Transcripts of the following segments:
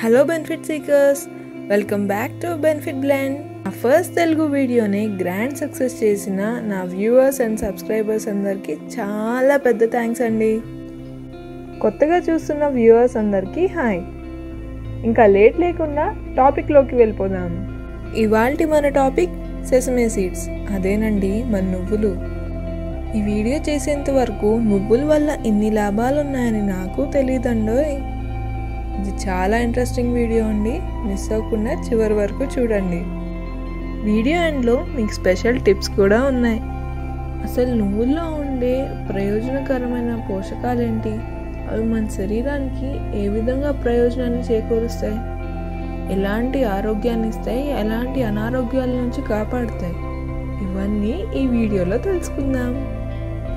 Hello benefit seekers, welcome back to benefit blend. నా first Telugu వీడియోని grand success చేసిన నా వ్యూవర్స్ అండ్ సబ్స్క్రైబర్స్ అందరికీ చాలా పెద్ద థ్యాంక్స్ అండి. కొత్తగా చూస్తున్న వ్యూవర్స్ అందరికీ హాయ్. ఇంకా లేట్ లేకుండా టాపిక్లోకి వెళ్ళిపోదాం. ఇవాల్టి మన టాపిక్ సెసమే సీడ్స్, అదేనండి మన నువ్వులు. ఈ వీడియో చేసేంత వరకు నువ్వుల వల్ల ఇన్ని లాభాలు ఉన్నాయని నాకు తెలియదండోయ్. ఇది చాలా ఇంట్రెస్టింగ్ వీడియో అండి, మిస్ అవ్వకుండా చివరి వరకు చూడండి. వీడియో ఎండ్లో మీకు స్పెషల్ టిప్స్ కూడా ఉన్నాయి. అసలు నువ్వుల్లో ఉండే ప్రయోజనకరమైన పోషకాలు ఏంటి, అవి మన శరీరానికి ఏ విధంగా ప్రయోజనాన్ని చేకూరుస్తాయి, ఎలాంటి ఆరోగ్యాన్ని ఇస్తాయి, ఎలాంటి అనారోగ్యాల నుంచి కాపాడుతాయి, ఇవన్నీ ఈ వీడియోలో తెలుసుకుందాం.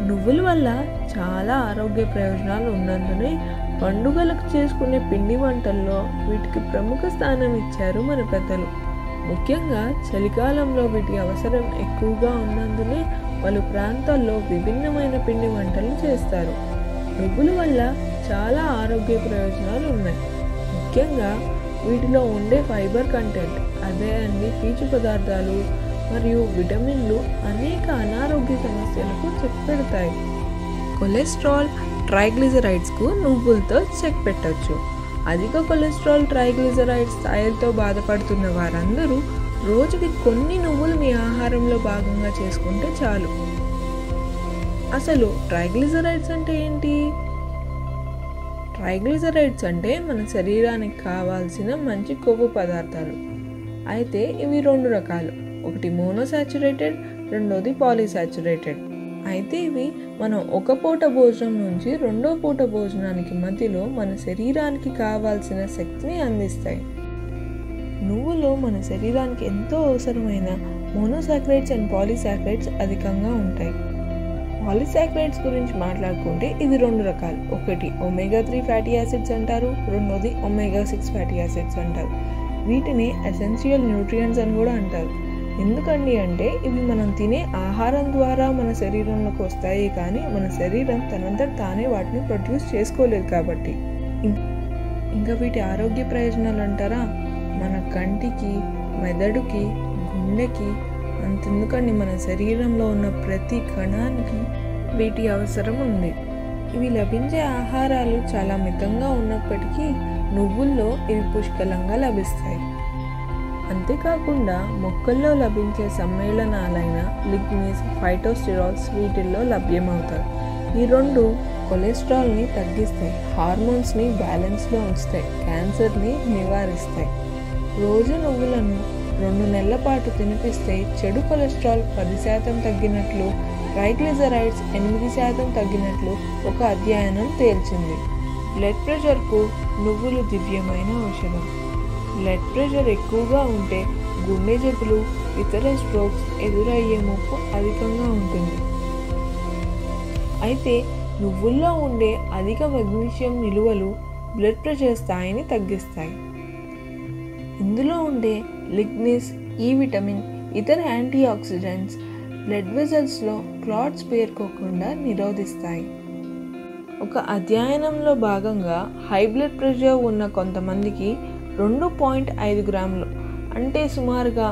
నువ్వుల వల్ల చాలా ఆరోగ్య ప్రయోజనాలు ఉన్నందునే పండుగలకు చేసుకునే పిండి వంటల్లో వీటికి ప్రముఖ స్థానం ఇచ్చారు మన పెద్దలు. ముఖ్యంగా చలికాలంలో వీటి అవసరం ఎక్కువగా ఉన్నందునే పలు ప్రాంతాల్లో విభిన్నమైన పిండి వంటలు చేస్తారు. నువ్వుల వల్ల చాలా ఆరోగ్య ప్రయోజనాలు ఉన్నాయి. ముఖ్యంగా వీటిలో ఉండే ఫైబర్ కంటెంట్, అదే అండి పీచు పదార్థాలు మరియు విటమిన్లు అనేక అనారోగ్య సమస్యలకు చెక్ పెడతాయి. కొలెస్ట్రాల్, ట్రైగ్లిజరైడ్స్కు నువ్వులతో చెక్ పెట్టవచ్చు. అధిక కొలెస్ట్రాల్, ట్రైగ్లిజరైడ్స్ స్థాయిలతో బాధపడుతున్న వారందరూ రోజుకి కొన్ని నువ్వులు మీ ఆహారంలో భాగంగా చేసుకుంటే చాలు. అసలు ట్రైగ్లిజరైడ్స్ అంటే ఏంటి? ట్రైగ్లిజరైడ్స్ అంటే మన శరీరానికి కావాల్సిన మంచి కొవ్వు పదార్థాలు. అయితే ఇవి రెండు రకాలు, ఒకటి మోనోసాచురేటెడ్, రెండోది పాలీసాచురేటెడ్. అయితే ఇవి మనం ఒక పూట భోజనం నుంచి రెండో పూట భోజనానికి మధ్యలో మన శరీరానికి కావాల్సిన శక్తిని అందిస్తాయి. నువ్వులో మన శరీరానికి ఎంతో అవసరమైన మోనోసాక్రైడ్స్ అండ్ పాలీసాక్రైడ్స్ అధికంగా ఉంటాయి. పాలీసాక్రైడ్స్ గురించి మాట్లాడుకుంటే ఇవి రెండు రకాలు, ఒకటి ఒమేగా 3 ఫ్యాటీ యాసిడ్స్ అంటారు, రెండోది ఒమేగా 6 ఫ్యాటీ యాసిడ్స్ అంటారు. వీటిని ఎసెన్షియల్ న్యూట్రియంట్స్ అని కూడా అంటారు. ఎందుకండి అంటే ఇవి మనం తినే ఆహారం ద్వారా మన శరీరంలోకి వస్తాయి, కానీ మన శరీరం తనంతట తానే వాటిని ప్రొడ్యూస్ చేసుకోలేదు కాబట్టి. ఇంకా వీటి ఆరోగ్య ప్రయోజనాలు అంటారా, మన కంటికి, మెదడుకి, గుండెకి, అంతెందుకండి మన శరీరంలో ఉన్న ప్రతి కణానికి వీటి అవసరం ఉంది. ఇవి లభించే ఆహారాలు చాలా మితంగా ఉన్నప్పటికీ నువ్వుల్లో ఇవి పుష్కలంగా లభిస్తాయి. అంతేకాకుండా మొక్కల్లో లభించే సమ్మేళనాలైన లిగ్నిన్స్, ఫైటోస్టిరాల్స్ వీటిల్లో లభ్యమవుతాయి. ఈ రెండు కొలెస్ట్రాల్ని తగ్గిస్తాయి, హార్మోన్స్ని బ్యాలెన్స్లో ఉంచుతాయి, క్యాన్సర్ని నివారిస్తాయి. రోజు నువ్వులను 2 నెలల పాటు తినిపిస్తే చెడు కొలెస్ట్రాల్ 10% తగ్గినట్లు, ట్రైగ్లిజరైడ్స్ 8% తగ్గినట్లు ఒక అధ్యయనం తేల్చింది. బ్లడ్ ప్రెషర్కు నువ్వులు దివ్యమైన ఔషధం. బ్లడ్ ప్రెషర్ ఎక్కువగా ఉంటే గుండె జబ్బులు, ఇతర స్ట్రోక్స్ ఎదురయ్యే ముప్పు అధికంగా ఉంటుంది. అయితే నువ్వుల్లో ఉండే అధిక మెగ్నీషియం నిలువలు బ్లడ్ ప్రెషర్ స్థాయిని తగ్గిస్తాయి. ఇందులో ఉండే లిగ్నిన్స్, ఈ విటమిన్, ఇతర యాంటీ ఆక్సిడెంట్స్ బ్లడ్ వెజల్స్లో క్లాట్స్ పేరుకోకుండా నిరోధిస్తాయి. ఒక అధ్యయనంలో భాగంగా హై బ్లడ్ ప్రెషర్ ఉన్న కొంతమందికి 2.5 గ్రాములు అంటే సుమారుగా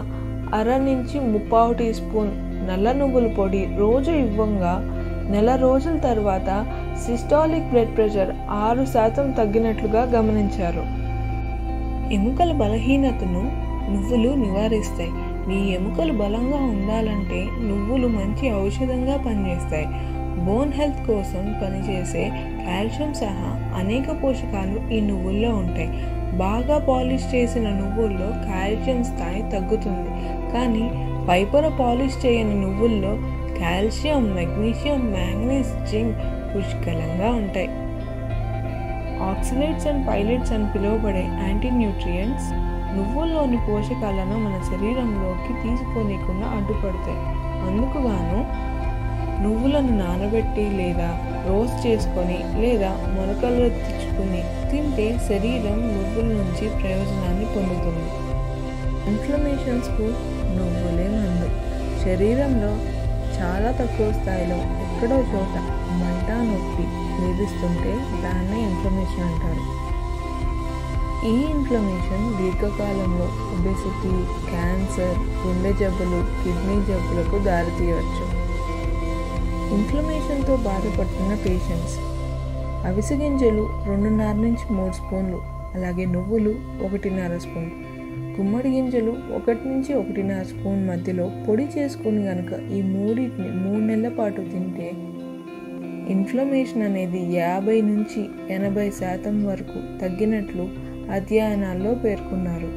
1/2 నుంచి 3/4 టీ స్పూన్ నల్ల నువ్వుల పొడి రోజు ఇవ్వంగా నెల రోజుల తర్వాత సిస్టాలిక్ బ్లడ్ ప్రెషర్ 6% తగ్గినట్లుగా గమనించారు. ఎముకల బలహీనతను నువ్వులు నివారిస్తాయి. మీ ఎముకలు బలంగా ఉండాలంటే నువ్వులు మంచి ఔషధంగా పనిచేస్తాయి. బోన్ హెల్త్ కోసం పనిచేసే కాల్షియం సహా అనేక పోషకాలు ఈ నువ్వుల్లో ఉంటాయి. బాగా పాలిష్ చేసిన నువ్వుల్లో కాల్షియం స్థాయి తగ్గుతుంది, కానీ పైపొర పాలిష్ చేయని నువ్వుల్లో కాల్షియం, మెగ్నీషియం, మ్యాంగనీస్, జింక్ పుష్కలంగా ఉంటాయి. ఆక్సిలేట్స్ అండ్ పైలేట్స్ అని పిలువబడే యాంటీ న్యూట్రియంట్స్ నువ్వుల్లోని పోషకాలను మన శరీరంలోకి తీసుకోనీయకుండా అడ్డుపడతాయి. అందుకుగాను నువ్వులను నానబెట్టి లేదా రోస్ట్ చేసుకొని లేదా మొలకలు తెచ్చుకుని తింటే శరీరం నువ్వుల నుంచి ప్రయోజనాన్ని పొందుతుంది. ఇన్ఫ్లమేషన్స్కు నువ్వులే మందు. శరీరంలో చాలా తక్కువ స్థాయిలో ఎక్కడో చోట మంట, నొప్పి వేధిస్తుంటే దాన్నే ఇన్ఫ్లమేషన్ అంటారు. ఈ ఇన్ఫ్లమేషన్ దీర్ఘకాలంలో ఒబెసిటీ, క్యాన్సర్, గుండె జబ్బులు, కిడ్నీ జబ్బులకు దారితీయవచ్చు. ఇన్ఫ్లమేషన్తో బాధపడుతున్న పేషెంట్స్ అవిసె గింజలు 2.5 నుంచి 3 స్పూన్లు, అలాగే నువ్వులు 1.5 స్పూన్, గుమ్మడి గింజలు 1 నుంచి 1.5 స్పూన్ మధ్యలో పొడి చేసుకుని కనుక ఈ మూడింటిని 3 నెలల పాటు తింటే ఇన్ఫ్లమేషన్ అనేది 50 నుంచి 80% వరకు తగ్గినట్లు అధ్యయనాల్లో పేర్కొన్నారు.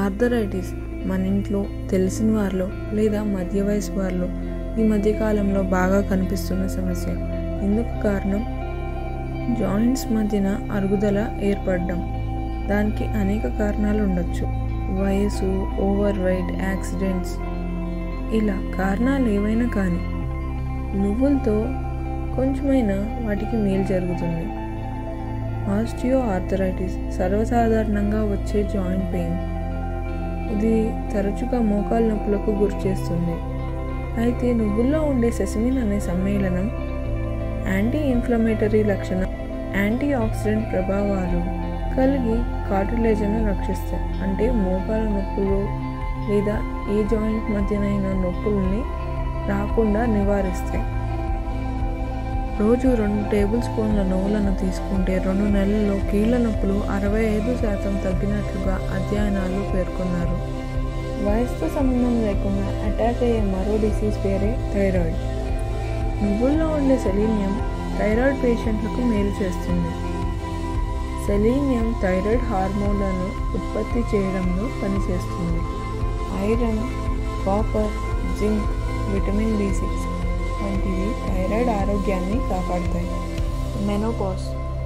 ఆర్థరైటిస్ మన ఇంట్లో తెలిసిన వారిలో లేదా మధ్య వయసు వారిలో ఈ మధ్యకాలంలో బాగా కనిపిస్తున్న సమస్య. ఇందుకు కారణం జాయింట్స్ మధ్యన అరుగుదల ఏర్పడడం. దానికి అనేక కారణాలు ఉండొచ్చు. వయసు, ఓవర్ వెయిట్, యాక్సిడెంట్స్, ఇలా కారణాలు ఏవైనా కానీ నువ్వులతో కొంచెమైనా వాటికి మేలు జరుగుతుంది. ఆస్టియో ఆర్థరైటిస్ సర్వసాధారణంగా వచ్చే జాయింట్ పెయిన్. ఇది తరచుగా మోకాలు నొప్పులకు గురి చేస్తుంది. అయితే నువ్వుల్లో ఉండే సెసమిన్ అనే సమ్మేళనం యాంటీ ఇన్ఫ్లమేటరీ లక్షణం, యాంటీ ఆక్సిడెంట్ ప్రభావాలు కలిగి కార్టిలేజ్ను రక్షిస్తాయి. అంటే మోకాలు నొప్పులు లేదా ఏ జాయింట్ మధ్యనైన నొప్పుల్ని రాకుండా నివారిస్తాయి. రోజు 2 టేబుల్ స్పూన్ల నువ్వులను తీసుకుంటే 2 నెలల్లో కీళ్ళ నొప్పులు 65% తగ్గినట్లుగా అధ్యయనాలు పేర్కొన్నారు. వయసుతో సంబంధం లేకుండా అటాక్ అయ్యే మరో డిసీజ్ పేరే థైరాయిడ్. నువ్వుల్లో ఉండే సెలీనియం థైరాయిడ్ పేషెంట్లకు మేలు చేస్తుంది. సెలీనియం థైరాయిడ్ హార్మోన్లను ఉత్పత్తి చేయడంలో పనిచేస్తుంది. Iron, copper, zinc, vitamin B6 వంటివి థైరాయిడ్ ఆరోగ్యాన్ని కాపాడుతాయి. మెనోపాజ్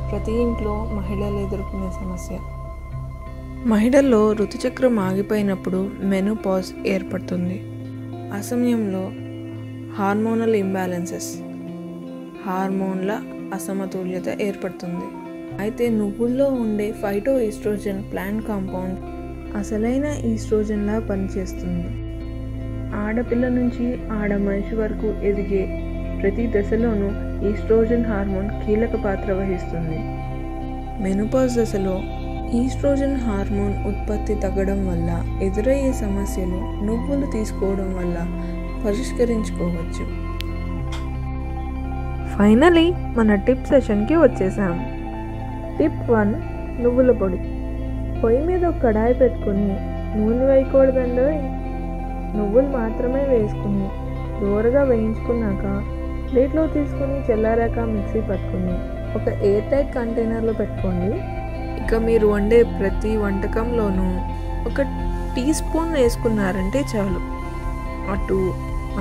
ప్రతి ఇంట్లో మహిళలు ఎదుర్కొనే సమస్య. మహిళల్లో ఋతుచక్రం ఆగిపోయినప్పుడు మెనోపాజ్ ఏర్పడుతుంది. ఆ సమయంలో హార్మోనల్ ఇంబ్యాలెన్సెస్, హార్మోన్ల అసమతుల్యత ఏర్పడుతుంది. అయితే నువ్వుల్లో ఉండే ఫైటో ఈస్ట్రోజన్ ప్లాంట్ కాంపౌండ్ అసలైన ఈస్ట్రోజన్లా పనిచేస్తుంది. ఆడపిల్ల నుంచి ఆడ మనిషి వరకు ఎదిగే ప్రతి దశలోనూ ఈస్ట్రోజన్ హార్మోన్ కీలక పాత్ర వహిస్తుంది. మెనోపాజ్ దశలో ఈస్ట్రోజన్ హార్మోన్ ఉత్పత్తి తగ్గడం వల్ల ఎదురయ్యే సమస్యలు నువ్వులు తీసుకోవడం వల్ల పరిష్కరించుకోవచ్చు. ఫైనలీ మన టిప్ సెషన్కి వచ్చేసాం. టిప్ 1, నువ్వుల పొడి. పొయ్యి మీద ఒక కడాయి పెట్టుకుని నూనె వేయకూడదండి. నువ్వులు మాత్రమే వేసుకుని దూరగా వేయించుకున్నాక ప్లేట్లో తీసుకుని చల్లారాక మిక్సీ పట్టుకుని ఒక ఎయిర్ టైట్ కంటైనర్లో పెట్టుకోండి. ఇక మీరు వండే ప్రతి వంటకంలోనూ 1 టీ స్పూన్ వేసుకున్నారంటే చాలు. అటు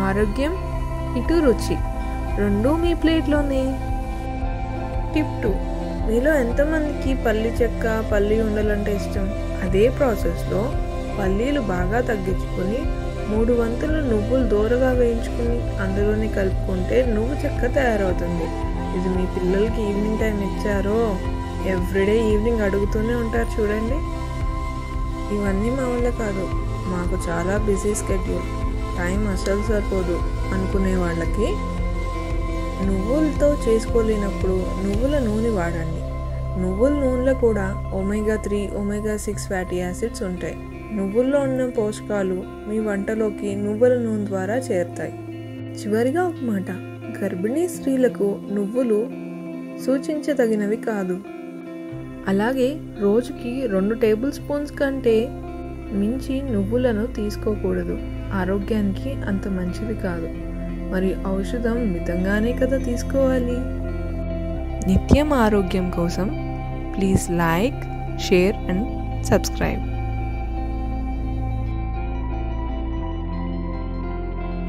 ఆరోగ్యం, ఇటు రుచి రెండూ మీ ప్లేట్లోనే. టిప్ 2, మీలో ఎంతమందికి పల్లి చెక్క, పల్లి ఉండలంటే ఇష్టం? అదే ప్రాసెస్లో పల్లీలు బాగా తగ్గించుకొని 3 వంతులు నువ్వులు దూరగా వేయించుకుని అందులోనే కలుపుకుంటే నువ్వు చెక్క తయారవుతుంది. ఇది మీ పిల్లలకి ఈవినింగ్ టైం ఇచ్చారో ఎవ్రీడే ఈవినింగ్ అడుగుతూనే ఉంటారు చూడండి. ఇవన్నీ మా వల్ల కాదు, మాకు చాలా బిజీ స్కెడ్యూల్, టైం అసలు సరిపోదు అనుకునే వాళ్ళకి నువ్వులతో చేసుకోలేనప్పుడు నువ్వుల నూనె వాడండి. నువ్వుల నూనెలో కూడా ఒమేగా 3, ఒమేగా 6 ఫ్యాటీ యాసిడ్స్ ఉంటాయి. నువ్వుల్లో ఉన్న పోషకాలు మీ వంటలోకి నువ్వుల నూనె ద్వారా చేరుతాయి. చివరిగా ఒక మాట, గర్భిణీ స్త్రీలకు నువ్వులు సూచించదగినవి కాదు. అలాగే రోజుకి 2 టేబుల్ స్పూన్స్ కంటే మించి నువ్వులను తీసుకోకూడదు. ఆరోగ్యానికి అంత మంచిది కాదు. మరి ఔషధం మితంగానే కదా తీసుకోవాలి. నిత్యం ఆరోగ్యం కోసం please like, share and subscribe.